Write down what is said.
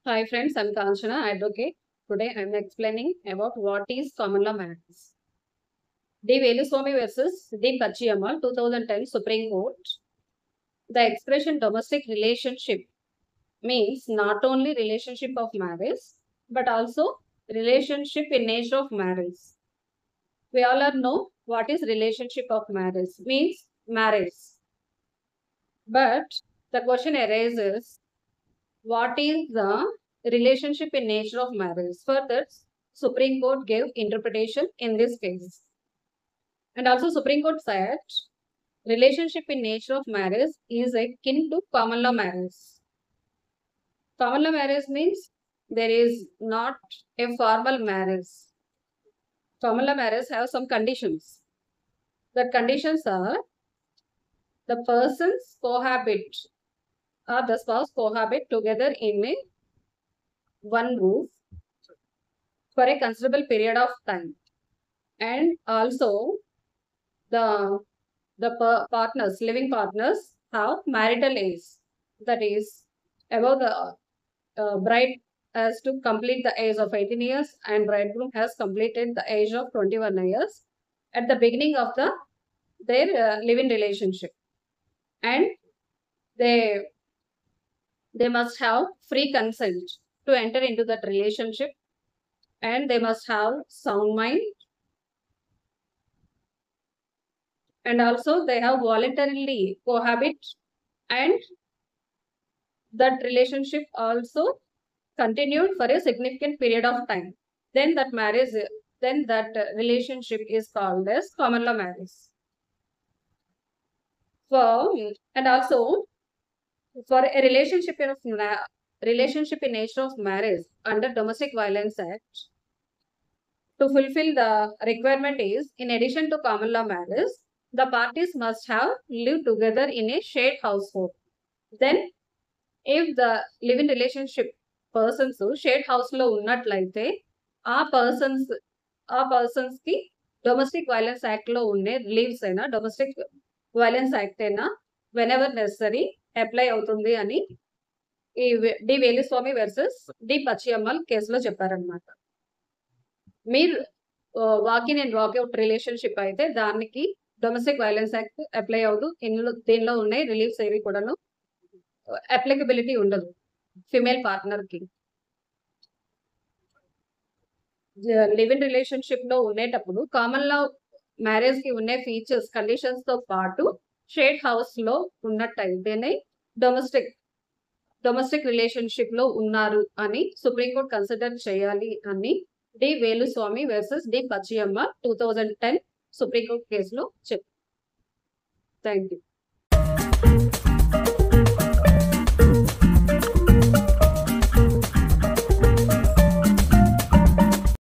Hi friends, I'm Kanchana, advocate. Today I'm explaining about what is common law marriage. D. Veluswamy versus D. Pachiyammal, 2010 Supreme Court. The expression domestic relationship means not only relationship of marriage, but also relationship in nature of marriage. We all are know what is relationship of marriage means marriage. But the question arises, what is the relationship in nature of marriage? Further, Supreme Court gave interpretation in this case. And also Supreme Court said relationship in nature of marriage is akin to common law marriage. Common law marriage means there is not a formal marriage. Common law marriage have some conditions. The conditions are the persons cohabit or the spouse cohabit together in a one roof for a considerable period of time, and also the partners, living partners, have marital age, that is above the bride has to complete the age of 18 years and bridegroom has completed the age of 21 years at the beginning of their living relationship, and they must have free consent to enter into that relationship, and they must have sound mind, and also they have voluntarily cohabit, and that relationship also continued for a significant period of time. Then that relationship is called as common law marriage. And also for a relationship in nature of marriage under Domestic Violence Act, to fulfill the requirement is, in addition to common law marriage, the parties must have lived together in a shared household. Then if the live-in relationship persons shared house లో ఉన్నట్లయితే ఆ persons కి domestic violence act లో ఉండే relieves అయినా domestic violence act అయినా when ever necessary apply అవుతుంది అని ఈ డి వేలుస్వామి వర్సెస్ డి పచ్చియమ్మల్ కేసులో చెప్పారనమాట. మీరు వాకిన్ అండ్ వాకౌట్ రిలేషన్షిప్ అయితే దానికి డొమెస్టిక్ వైలెన్స్ యాక్ట్ అప్లై అవ్వదు. దీనిలో ఉన్నాయి రిలీఫ్స్ ఏవి కూడాను అప్లికబిలిటీ ఉండదు ఫిమేల్ పార్ట్నర్ కి. లివ్ ఇన్ రిలేషన్షిప్ లో ఉండేటప్పుడు కామన్ లా మ్యారేజ్ కి ఉండే ఫీచర్స్ కండిషన్స్ తో పాటు షేర్డ్ హౌస్ లో ఉన్నట్టయితేనే డొమెస్టిక్ రిలేషన్షిప్ లో ఉన్నారు అని సుప్రీంకోర్టు కన్సిడర్ చేయాలి అని D Veluswamy versus D పచ్చియమ్మ 2010 supreme court కేసులో చెప్పారు. Thank you.